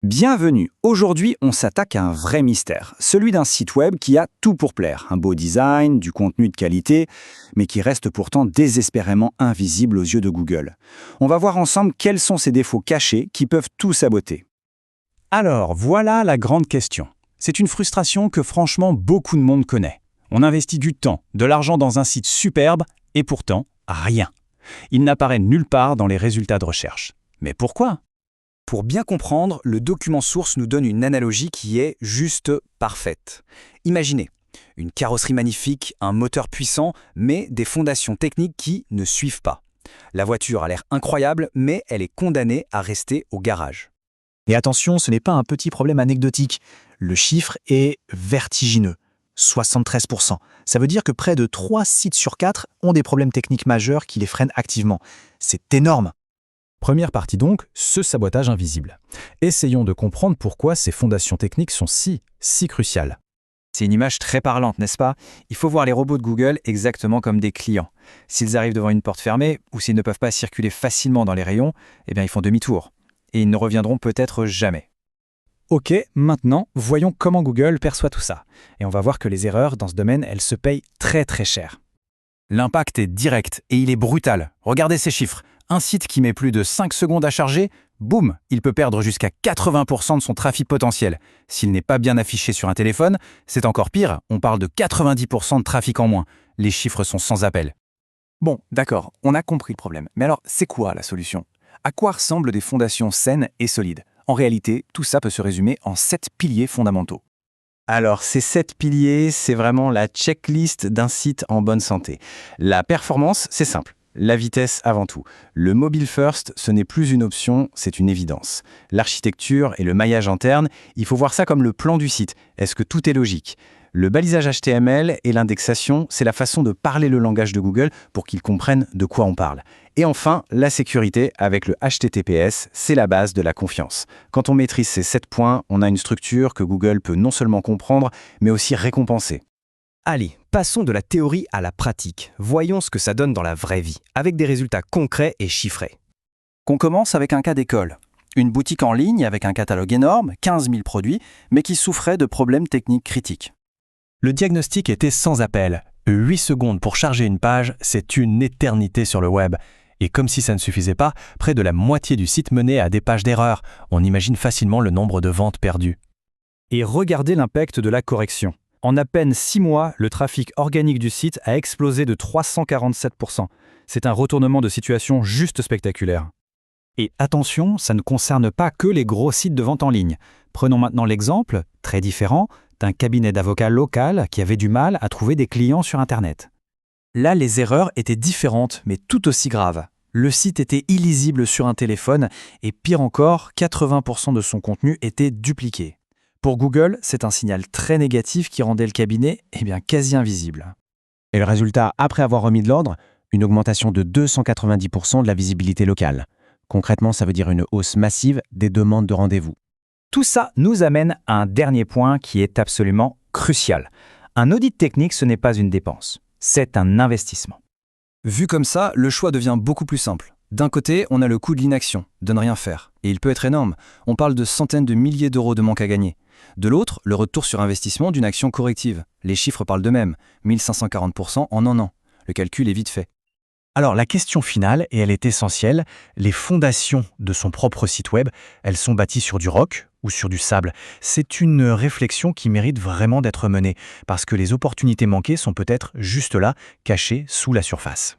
Bienvenue. Aujourd'hui, on s'attaque à un vrai mystère, celui d'un site web qui a tout pour plaire, un beau design, du contenu de qualité, mais qui reste pourtant désespérément invisible aux yeux de Google. On va voir ensemble quels sont ces défauts cachés qui peuvent tout saboter. Alors, voilà la grande question. C'est une frustration que franchement beaucoup de monde connaît. On investit du temps, de l'argent dans un site superbe, et pourtant, rien. Il n'apparaît nulle part dans les résultats de recherche. Mais pourquoi ? Pour bien comprendre, le document source nous donne une analogie qui est juste parfaite. Imaginez, une carrosserie magnifique, un moteur puissant, mais des fondations techniques qui ne suivent pas. La voiture a l'air incroyable, mais elle est condamnée à rester au garage. Et attention, ce n'est pas un petit problème anecdotique. Le chiffre est vertigineux. 73%. Ça veut dire que près de 3 sites sur 4 ont des problèmes techniques majeurs qui les freinent activement. C'est énorme. Première partie donc, ce sabotage invisible. Essayons de comprendre pourquoi ces fondations techniques sont si cruciales. C'est une image très parlante, n'est-ce pas? Il faut voir les robots de Google exactement comme des clients. S'ils arrivent devant une porte fermée ou s'ils ne peuvent pas circuler facilement dans les rayons, eh bien ils font demi-tour. Et ils ne reviendront peut-être jamais. Ok, maintenant, voyons comment Google perçoit tout ça. Et on va voir que les erreurs dans ce domaine, elles se payent très cher. L'impact est direct et il est brutal. Regardez ces chiffres. Un site qui met plus de 5 secondes à charger, boum, il peut perdre jusqu'à 80% de son trafic potentiel. S'il n'est pas bien affiché sur un téléphone, c'est encore pire, on parle de 90% de trafic en moins. Les chiffres sont sans appel. Bon, d'accord, on a compris le problème. Mais alors, c'est quoi la solution? À quoi ressemblent des fondations saines et solides? En réalité, tout ça peut se résumer en 7 piliers fondamentaux. Alors, ces 7 piliers, c'est vraiment la checklist d'un site en bonne santé. La performance, c'est simple. La vitesse avant tout. Le mobile first, ce n'est plus une option, c'est une évidence. L'architecture et le maillage interne, il faut voir ça comme le plan du site. Est-ce que tout est logique ? Le balisage HTML et l'indexation, c'est la façon de parler le langage de Google pour qu'ils comprennent de quoi on parle. Et enfin, la sécurité avec le HTTPS, c'est la base de la confiance. Quand on maîtrise ces 7 points, on a une structure que Google peut non seulement comprendre, mais aussi récompenser. Allez, passons de la théorie à la pratique. Voyons ce que ça donne dans la vraie vie, avec des résultats concrets et chiffrés. Qu'on commence avec un cas d'école. Une boutique en ligne avec un catalogue énorme, 15 000 produits, mais qui souffrait de problèmes techniques critiques. Le diagnostic était sans appel. 8 secondes pour charger une page, c'est une éternité sur le web. Et comme si ça ne suffisait pas, près de la moitié du site menait à des pages d'erreur. On imagine facilement le nombre de ventes perdues. Et regardez l'impact de la correction. En à peine 6 mois, le trafic organique du site a explosé de 347%. C'est un retournement de situation juste spectaculaire. Et attention, ça ne concerne pas que les gros sites de vente en ligne. Prenons maintenant l'exemple, très différent, d'un cabinet d'avocats local qui avait du mal à trouver des clients sur Internet. Là, les erreurs étaient différentes, mais tout aussi graves. Le site était illisible sur un téléphone et pire encore, 80% de son contenu était dupliqué. Pour Google, c'est un signal très négatif qui rendait le cabinet quasi invisible. Et le résultat, après avoir remis de l'ordre, une augmentation de 290% de la visibilité locale. Concrètement, ça veut dire une hausse massive des demandes de rendez-vous. Tout ça nous amène à un dernier point qui est absolument crucial. Un audit technique, ce n'est pas une dépense, c'est un investissement. Vu comme ça, le choix devient beaucoup plus simple. D'un côté, on a le coût de l'inaction, de ne rien faire. Et il peut être énorme. On parle de centaines de milliers d'euros de manque à gagner. De l'autre, le retour sur investissement d'une action corrective. Les chiffres parlent d'eux-mêmes. 1540% en un an. Le calcul est vite fait. Alors la question finale, et elle est essentielle, les fondations de son propre site web, elles sont bâties sur du roc ou sur du sable. C'est une réflexion qui mérite vraiment d'être menée, parce que les opportunités manquées sont peut-être juste là, cachées sous la surface.